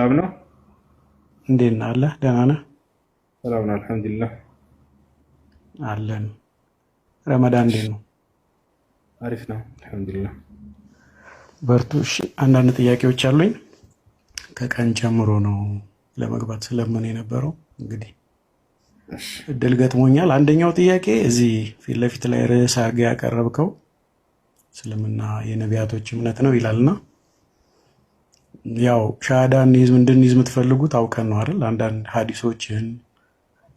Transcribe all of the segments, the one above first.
ሰላም ነው። እንዴት ነህ? አለ ደህና ነህ? ሰላም ነው አልሐምዱሊላህ። አለን። ረመዳን እንዴት ነው? አሪፍ ነው አልሐምዱሊላህ። በርቱ። እሺ፣ አንዳንድ ጥያቄዎች አሉኝ። ከቀን ጀምሮ ነው ለመግባት ስለምን የነበረው እንግዲህ እድል ገጥሞኛል። አንደኛው ጥያቄ እዚህ ፊት ለፊት ላይ ርዕስ አድርገህ ያቀረብከው እስልምና የነቢያቶች እምነት ነው ይላልና ያው ሻሃዳ እንድንይዝ የምትፈልጉት አውቀን ነው አይደል? አንዳንድ ሀዲሶችን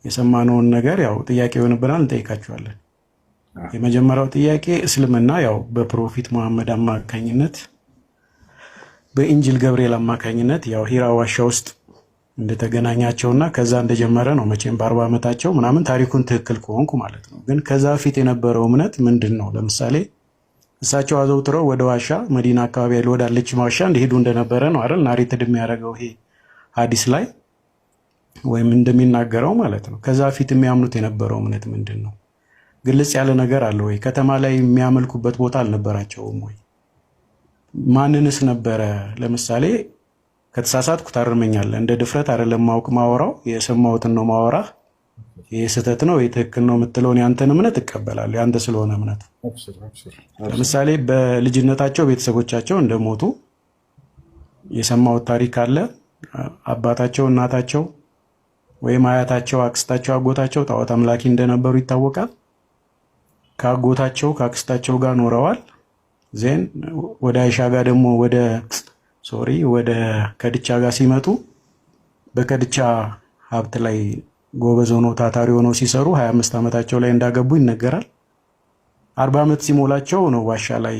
የሰማነውን ነገር ያው ጥያቄ ይሆንብናል፣ እንጠይቃቸዋለን። የመጀመሪያው ጥያቄ እስልምና ያው በፕሮፊት መሐመድ አማካኝነት በኢንጂል ገብርኤል አማካኝነት ያው ሂራ ዋሻ ውስጥ እንደተገናኛቸውና ከዛ እንደጀመረ ነው። መቼም በ40 ዓመታቸው ምናምን ታሪኩን ትክክል ከሆንኩ ማለት ነው። ግን ከዛ በፊት የነበረው እምነት ምንድን ነው? ለምሳሌ እሳቸው አዘውትረው ወደ ዋሻ መዲና አካባቢ ያለ ወዳለች ዋሻ እንደሄዱ እንደነበረ ነው አይደል? ናሬትድ የሚያደርገው ይሄ ሐዲስ ላይ ወይም እንደሚናገረው ማለት ነው። ከዛ በፊት የሚያምኑት የነበረው እምነት ምንድን ነው? ግልጽ ያለ ነገር አለ ወይ? ከተማ ላይ የሚያመልኩበት ቦታ አልነበራቸውም ወይ? ማንንስ ነበረ? ለምሳሌ ከተሳሳትኩ ታርመኛለህ። እንደ ድፍረት አይደለም ማወራው፣ የሰማሁትን ነው ማወራህ። ይህ ስህተት ነው የትክክል ነው የምትለውን ያንተን እምነት እቀበላለሁ፣ ያንተ ስለሆነ እምነት። ለምሳሌ በልጅነታቸው ቤተሰቦቻቸው እንደሞቱ የሰማሁት ታሪክ አለ። አባታቸው፣ እናታቸው ወይም አያታቸው፣ አክስታቸው፣ አጎታቸው ጣዖት አምላኪ እንደነበሩ ይታወቃል። ከአጎታቸው ከአክስታቸው ጋር ኖረዋል። ዜን ወደ አይሻ ጋር ደግሞ ወደ ከድቻ ጋር ሲመጡ በከድቻ ሀብት ላይ ጎበዝ ሆነው ታታሪ ሆነው ሲሰሩ 25 ዓመታቸው ላይ እንዳገቡ ይነገራል። 40 ዓመት ሲሞላቸው ነው ዋሻ ላይ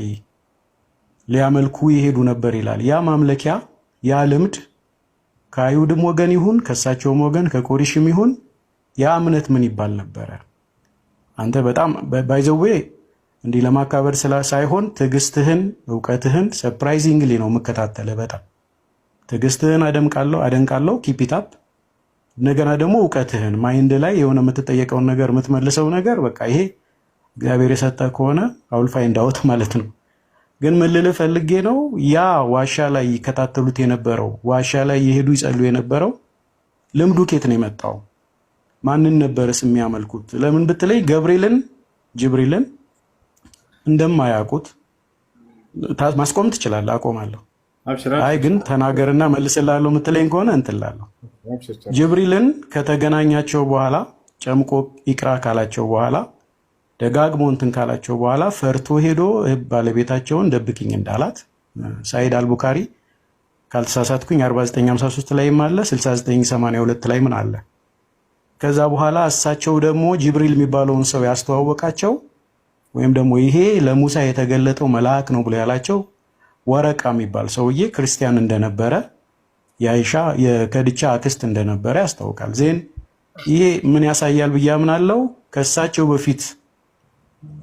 ሊያመልኩ ይሄዱ ነበር ይላል። ያ ማምለኪያ ያ ልምድ ከአይሁድም ወገን ይሁን ከእሳቸውም ወገን ከቆሪሽም ይሁን ያ እምነት ምን ይባል ነበረ? አንተ በጣም ባይዘዌ እንዲህ ለማካበር ሳይሆን ትዕግስትህን እውቀትህን ሰርፕራይዚንግሊ ነው የምከታተልህ። በጣም ትዕግስትህን አደንቃለሁ። ኪፕ ኢት አፕ። እንደገና ደግሞ እውቀትህን ማይንድ ላይ የሆነ የምትጠየቀውን ነገር የምትመልሰው ነገር በቃ ይሄ እግዚአብሔር የሰጠ ከሆነ አውል ፋይንድ አውት ማለት ነው። ግን ምን ልልህ ፈልጌ ነው ያ ዋሻ ላይ ይከታተሉት የነበረው ዋሻ ላይ የሄዱ ይጸሉ የነበረው ልምዱ ኬት ነው የመጣው? ማንን ነበርስ የሚያመልኩት? ለምን ብትለይ ጅብሪልን እንደማያውቁት ማስቆም ትችላለህ። አቆማለሁ። አይ ግን ተናገርና መልስላለሁ የምትለኝ ከሆነ እንትላለሁ። ጅብሪልን ከተገናኛቸው በኋላ ጨምቆ ይቅራ ካላቸው በኋላ ደጋግሞ እንትን ካላቸው በኋላ ፈርቶ ሄዶ ባለቤታቸውን ደብቅኝ እንዳላት ሳይድ አልቡካሪ ካልተሳሳትኩኝ 4953 ላይም አለ 6982 ላይ ምን አለ። ከዛ በኋላ እሳቸው ደግሞ ጅብሪል የሚባለውን ሰው ያስተዋወቃቸው ወይም ደግሞ ይሄ ለሙሳ የተገለጠው መልአክ ነው ብሎ ያላቸው ወረቃ የሚባል ሰውዬ ክርስቲያን እንደነበረ የአይሻ የከድቻ አክስት እንደነበረ ያስታውቃል። ዜን ይሄ ምን ያሳያል ብዬ አምናለሁ? ከእሳቸው በፊት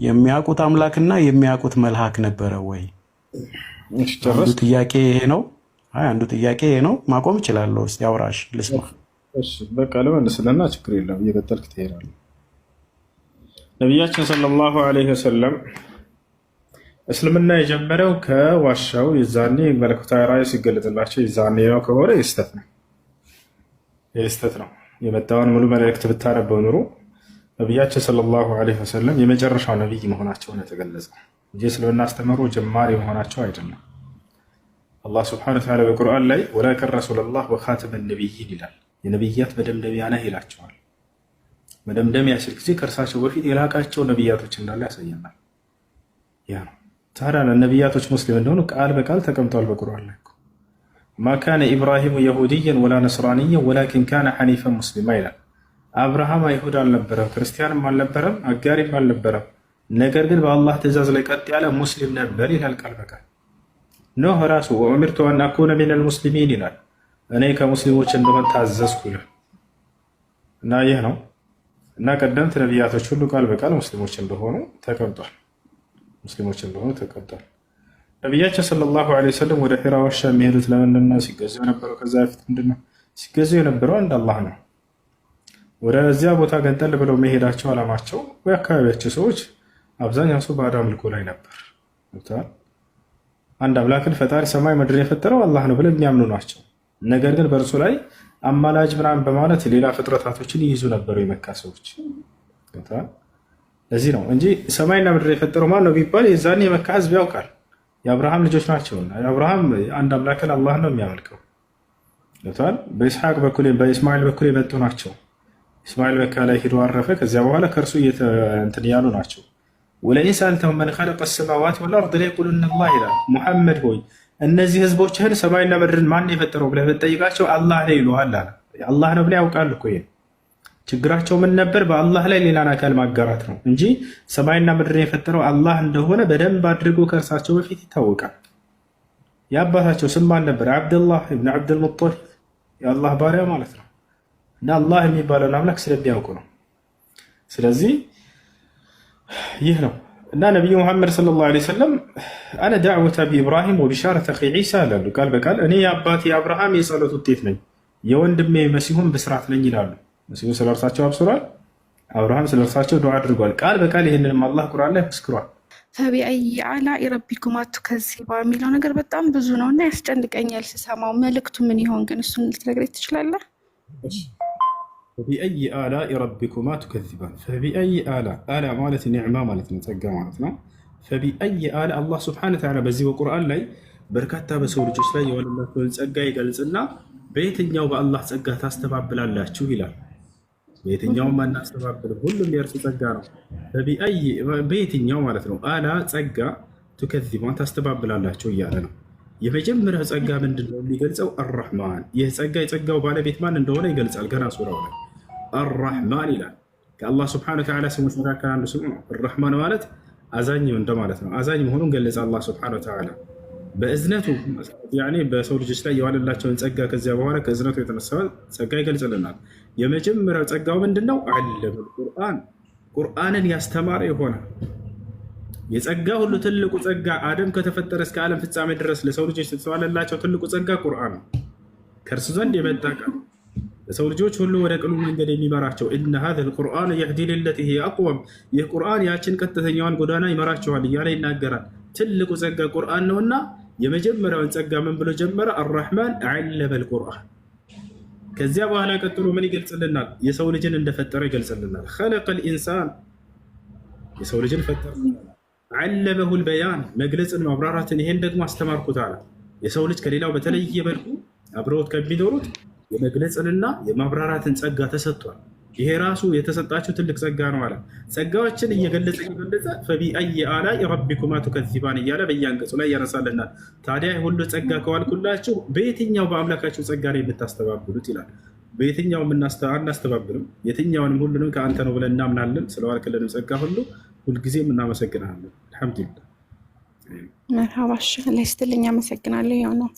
የሚያውቁት አምላክና የሚያውቁት መልአክ ነበረ ወይ? አንዱ ጥያቄ ይሄ ነው። አንዱ ጥያቄ ይሄ ነው። ማቆም እችላለሁ። እስቲ አውራሽ ልስማ። እሺ በቃ ለመልስልና ችግር የለም እየቀጠልክ ትሄዳለህ። ነቢያችን ሰለላሁ ዐለይሂ ወሰለም እስልምና የጀመረው ከዋሻው የዛኔ መለኮታዊ ራእይ ሲገለጥላቸው የዛኔ ነው ከሆነ የስተት ነው። የመጣውን ሙሉ መልእክት ብታነበው ኑሮ ነቢያችን ሰለላሁ ዐለይሂ ወሰለም የመጨረሻው ነቢይ መሆናቸውን የተገለጸ እንጂ እስልምና አስተምሮ ጀማሪ መሆናቸው አይደለም። አላህ ሱብሓነሁ ወተዓላ በቁርአን ላይ ወላኪን ረሱለላህ ወኻተመ ነቢይን ይላል። የነቢያት መደምደሚያ ነህ ይላቸዋል። መደምደሚያ ሲል ጊዜ ከእርሳቸው በፊት የላቃቸው ነቢያቶች እንዳለ ያሳየናል። ያ ነው ታዲያ ነቢያቶች ሙስሊም እንደሆኑ ቃል በቃል ተቀምጧል በቁርአን ላይ። ማ ካነ ኢብራሂሙ የሁድየን ወላ ነስራንየን ወላኪን ካነ ሐኒፈን ሙስሊማ ይላል። አብርሃም አይሁድ አልነበረም፣ ክርስቲያንም አልነበረም፣ አጋሪም አልነበረም። ነገር ግን በአላህ ትእዛዝ ላይ ቀጥ ያለ ሙስሊም ነበር ይላል ቃል በቃል። ኖህ ራሱ ወኡሚርቱ አን አኩነ ሚነል ሙስሊሚን ይላል። እኔ ከሙስሊሞች እንደሆን ታዘዝኩ ይላል። እና ይህ ነው እና ቀደምት ነቢያቶች ሁሉ ቃል በቃል ሙስሊሞች እንደሆኑ ተቀምጧል። ነቢያችን ሰለላሁ ዐለይሂ ወሰለም ወደ ሒራ ዋሻ የሚሄዱት ለምንድን ነው? ሲገዙ የነበረው ከዛ በፊት ምንድን ነው ሲገዙ የነበረው? አንድ አላህ ነው። ወደዚያ ቦታ ገንጠል ብለው መሄዳቸው አላማቸው የአካባቢያቸው ሰዎች አብዛኛው ሰው ባዕድ አምልኮ ላይ ነበር። አንድ አምላክን ፈጣሪ ሰማይ ምድርን የፈጠረው አላህ ነው ብለው የሚያምኑ ናቸው። ነገር ግን በእርሱ ላይ አማላጅ ምናምን በማለት ሌላ ፍጥረታቶችን ይይዙ ነበሩ የመካ ሰዎች። ለዚህ ነው እንጂ ሰማይና ምድር የፈጠረው ማን ነው ቢባል የዛኔ የመካ ህዝብ ያውቃል። የአብርሃም ልጆች ናቸውና የአብርሃም አንድ አምላክን አላህ ነው የሚያመልከው። በኢስሐቅ በኩል በኢስማኤል በኩል የመጡ ናቸው። ኢስማኤል መካ ላይ ሄዶ አረፈ። ከዚያ በኋላ ከእርሱ እንትን ያሉ ናቸው። ወለኢን ሰአልተሁም መን ኸለቀ ሰማዋት ወልአርድ ለየቁሉነ አላህ ይላል። ሙሐመድ ሆይ እነዚህ ህዝቦችህን ሰማይና ምድርን ማን የፈጠረው ብለህ ብትጠይቃቸው አላህ ነው ይሉሃል አለ። አላህ ነው ብለህ ያውቃል እኮ። ይሄን ችግራቸው ምን ነበር? በአላህ ላይ ሌላን አካል ማጋራት ነው እንጂ ሰማይና ምድርን የፈጠረው አላህ እንደሆነ በደንብ አድርጎ ከእርሳቸው በፊት ይታወቃል። የአባታቸው ስም ማን ነበር? አብደላህ ብን አብድልሙጠሊብ የአላህ ባሪያ ማለት ነው። እና አላህ የሚባለውን አምላክ ስለሚያውቁ ነው። ስለዚህ ይህ ነው እና ነቢዩ ሙሐመድ ሰለላሁ ዐለይሂ ወሰለም አነ ዳዕወተ አቢ ኢብራሂም ወቢሻረተ አኺ ዒሳ ይላሉ። ቃል በቃል እኔ የአባቴ አብርሃም የጸሎት ውጤት ነኝ፣ የወንድሜ መሲሁም ብስራት ነኝ ይላሉ። መሲሁ ስለ እርሳቸው አብስሯል፣ አብርሃም ስለ እርሳቸው ዱዓ አድርጓል። ቃል በቃል ይህንንም አላህ ቁርአን ላይ መስክሯል። ፈቢአይ አላኢ ረቢኩማ ቱከዚባ የሚለው ነገር በጣም ብዙ ነው እና ያስጨንቀኛል ስሰማው። መልእክቱ ምን ይሆን ግን? እሱን ልትነግረኝ ትችላለህ? ፈቢአይ አላኢ ረቢኩማ ቱከዚባን። ፈቢአይ አላ ማለት ኒዕማ ማለት ነው፣ ጸጋ ማለት ነው። ፈቢአይ አላ አላህ ስብሐነ ወተዓላ በዚህ በቁርአን ላይ በርካታ በሰው ልጆች ላይ የዋለላቸውን ጸጋ ይገልጽና በየትኛው በአላህ ጸጋ ታስተባብላላችሁ ይላል። በየትኛውም አናስተባብልም፣ ሁሉም የእርሱ ጸጋ ነው። በየትኛው ማለት ነው አላ ጸጋ ቱከዚባን ታስተባብላላችሁ እያለ ነው። የመጀመሪያው ጸጋ ምንድን ነው የሚገልጸው? አራሕማን። ይህ ጸጋ የጸጋው ባለቤት ማን እንደሆነ ይገልጻል። ገና ሱራው ላይ አራሕማን ይላል። ከአላህ ስብሐነሁ ወተዓላ ስሞች መካከል አንዱ ስሙ ነው። አራሕማን ማለት አዛኝ እንደማለት ነው። አዛኝ መሆኑን ገለጸ አላህ ስብሐነሁ ወተዓላ በእዝነቱ በሰው ልጆች ላይ የዋለላቸውን ጸጋ። ከዚያ በኋላ ከእዝነቱ የተነሳ ጸጋ ይገልጽልናል። የመጀመሪያው ጸጋው ምንድን ነው? አለመል ቁርአን፣ ቁርአንን ያስተማረ የሆነ የጸጋ ሁሉ ትልቁ ጸጋ አደም ከተፈጠረ እስከ ዓለም ፍጻሜ ድረስ ለሰው ልጆች የተዋለላቸው ትልቁ ጸጋ ቁርአን ነው። ከእርሱ ዘንድ የመጣ ቃል ለሰው ልጆች ሁሉ ወደ ቅሉ መንገድ የሚመራቸው ኢነ ሃዘል ቁርአን የህዲ ሊለቲ ሂየ አቅወም፣ ይህ ቁርአን ያችን ቀጥተኛዋን ጎዳና ይመራቸዋል እያለ ይናገራል። ትልቁ ጸጋ ቁርአን ነውና የመጀመሪያውን ጸጋ ምን ብሎ ጀመረ? አራሕማን ዐለመል ቁርአን። ከዚያ በኋላ ቀጥሎ ምን ይገልጽልናል? የሰው ልጅን እንደፈጠረ ይገልጽልናል። ኸለቀል ኢንሳን፣ የሰው ልጅን ፈጠረ። ዐለመሁል በያን፣ መግለጽን ማብራራትን፣ ይሄን ደግሞ አስተማርኩት አለ። የሰው ልጅ ከሌላው በተለየ መልኩ አብረውት ከሚኖሩት የመግለጽንና የማብራራትን ጸጋ ተሰጥቷል። ይሄ ራሱ የተሰጣችሁ ትልቅ ጸጋ ነው አለ። ጸጋዎችን እየገለጸ ፈቢአይ አላኢ ረቢኩማ ቱከዚባን እያለ በየአንቀጹ ላይ ያነሳልናል። ታዲያ ሁሉ ጸጋ ከዋልኩላችሁ በየትኛው በአምላካችሁ ጸጋ ላይ የምታስተባብሉት ይላል። በየትኛው አናስተባብልም፣ የትኛውንም ሁሉንም ከአንተ ነው ብለን እናምናለን። ስለዋልክልንም ጸጋ ሁሉ ሁልጊዜም እናመሰግናለን። አልሐምዱሊላህ። መርሐባ ላይ ስትልኝ አመሰግናለሁ። ያው ነው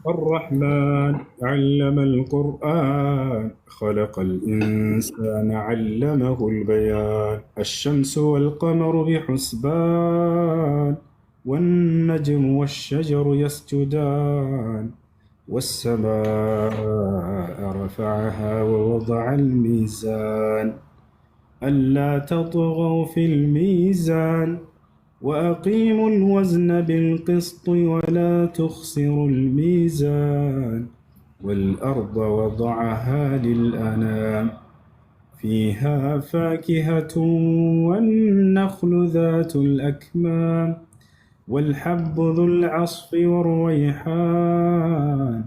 الرحمن علم القرآن خلق الإنسان علمه البيان الشمس والقمر بحسبان والنجم والشجر يسجدان والسماء رفعها ووضع الميزان ألا تطغوا في الميزان وأقيموا الوزن بالقسط ولا تخسروا الميزان والأرض وضعها للأنام فيها فاكهة والنخل ذات الأكمام والحب ذو العصف والريحان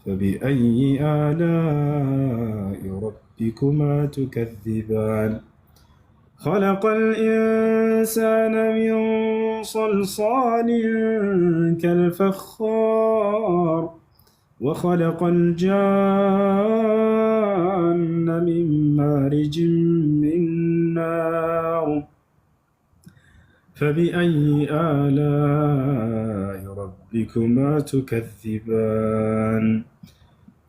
فبأي آلاء ربكما تكذبان خلق الإنسان من صلصال كالفخار وخلق الجان من مارج من نار فبأي آلاء ربكما تكذبان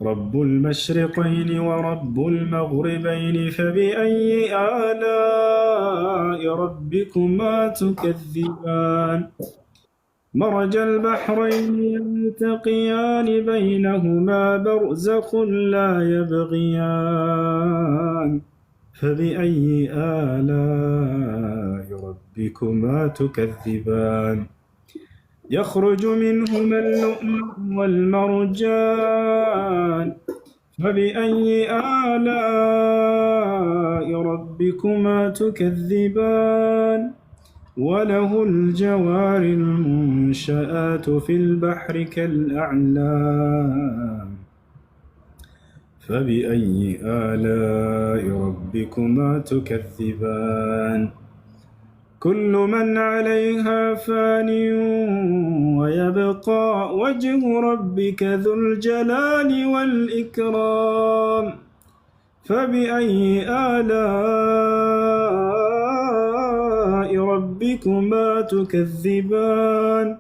رب المشرقين ورب المغربين فبأي آلاء ربكما تكذبان مرج البحرين يلتقيان بينهما برزخ لا يبغيان فبأي آلاء ربكما تكذبان يخرج منهما اللؤلؤ والمرجان فبأي آلاء ربكما تكذبان وله الجوار المنشآت في البحر كالأعلام فبأي آلاء ربكما تكذبان كل من عليها فان ويبقى وجه ربك ذو الجلال والإكرام فبأي آلاء ربكما تكذبان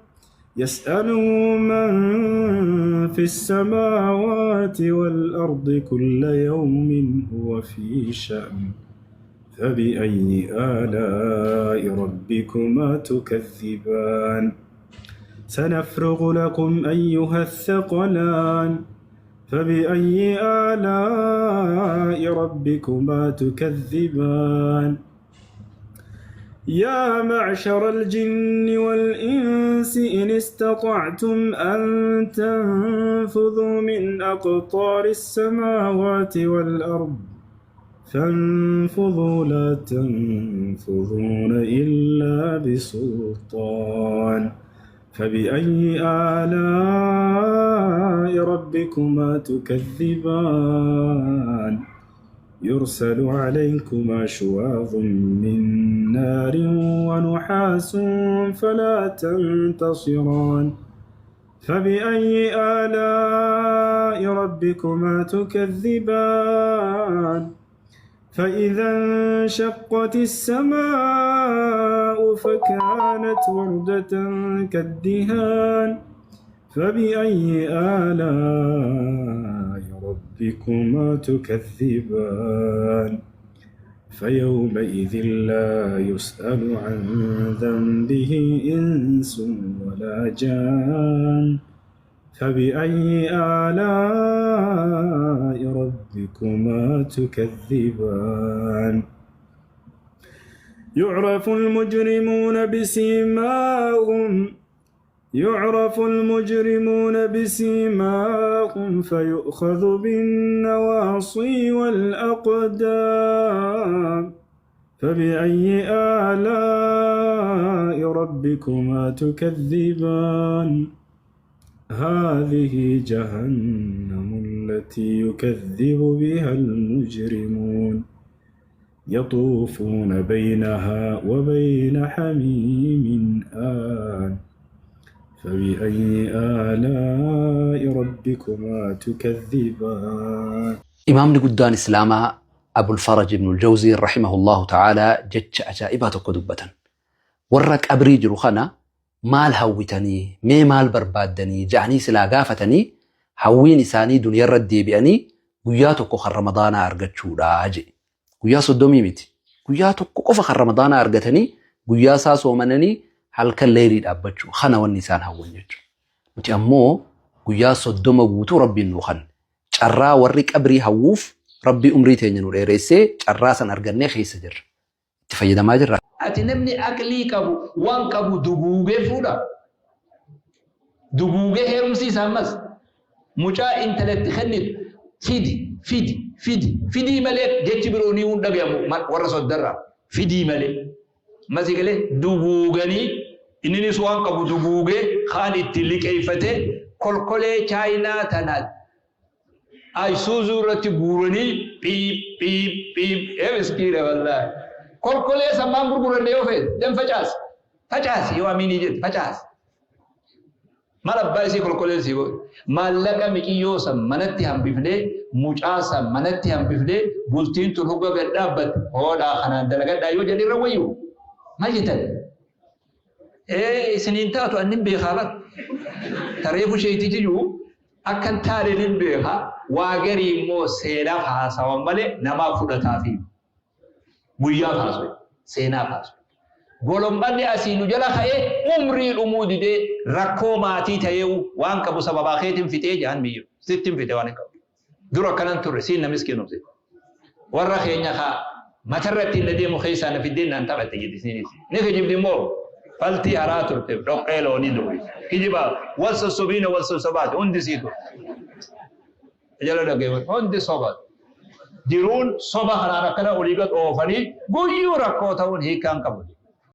يسأله من في السماوات والأرض كل يوم هو في شأن فبأي آلاء ربكما تكذبان سنفرغ لكم أيها الثقلان فبأي آلاء ربكما تكذبان يا معشر الجن والإنس إن استطعتم أن تنفذوا من أقطار السماوات والأرض فانفذوا لا تنفذون إلا بسلطان فبأي آلاء ربكما تكذبان يرسل عليكما شواظ من نار ونحاس فلا تنتصران فبأي آلاء ربكما تكذبان فإذا انشقت السماء فكانت وردة كالدهان فبأي آلاء ربكما تكذبان فيومئذ لا يسأل عن ذنبه إنس ولا جان فبأي آلاء ربكما تكذبان يعرف المجرمون بسيماهم فيؤخذ بالنواصي والأقدام فبأي آلاء ربكما تكذبان هذه جهنم التي يكذب بها المجرمون يطوفون بينها وبين حميم آن فبأي آلاء ربكما تكذبان إمام قدان إسلاما أبو الفرج بن الجوزي رحمه الله تعالى جتش أجائبات قدبة ورك أبريج رخنا مال هوتني مال بربادني جعني سلا قافتني هوين إساني دنيا ردي بأني قياتك خر رمضان أرقت شودا أجي قيا صدومي متي قياتك قف خر رمضان أرقتني قيا ساسو منني halkan leerid abbachu khana wan nisan hawwan jechu muti ammo guyya soddoma guutu rabbiin nu khan carraa warri qabri hawuuf rabbi umrii teenya nu dheeresse carraa san arganne keessa jirra itti fayyadamaa jirra ati namni aqlii qabu waan qabu duguugee fuudha duguugee heerumsiisa ammas mucaa intaletti kennit fidi malee jechi biroonii hunda beeku warra soddarra fidi malee masigale duguugani inni suwan qabu duguuge khaan itti liqeeffate kolkolee chaayinaa tanaa aysuuzu irratti guuranii piip ebiskiire wallahi kolkolee sammaan gurguranne yoo feet dan facaas yoo amini jedhe facaas mala baay'isi kolkolee sibo maallaqa miqiyyoo san manatti hambifne mucaasa manatti hambifne bultiin tun hogga gadhaabbat hoodhaa kanaan dalagadhaa yoo jedhe irra wayyu ماجدا سنين تاتو أنم بيخالك تريفو شيء تيجو أكن تارين بيها واجري مو سينا فاسا ومالي نما فودا في بويا فاسو سينا فاسو قولم بني أسينو جلا خيه عمري الأمود دي ركو ماتي تيو وانك أبو سبابا خيتم في تيجان بيو ستم في توانك دورا كنان ترسين نمسكينو زي ورا خينيا خا مترتي ندي مخيسان في الدين أنت بتجد سنين نكجيب دي مو فلتي أراتر تب دقيل ونيدو كجيبا والس السبين والس السبات هندي سيدو جلو دقيقة هندي صبات ديرون صبا حرارة كلا أوليغت أوفاني غيو ركوتاون هي كان قبل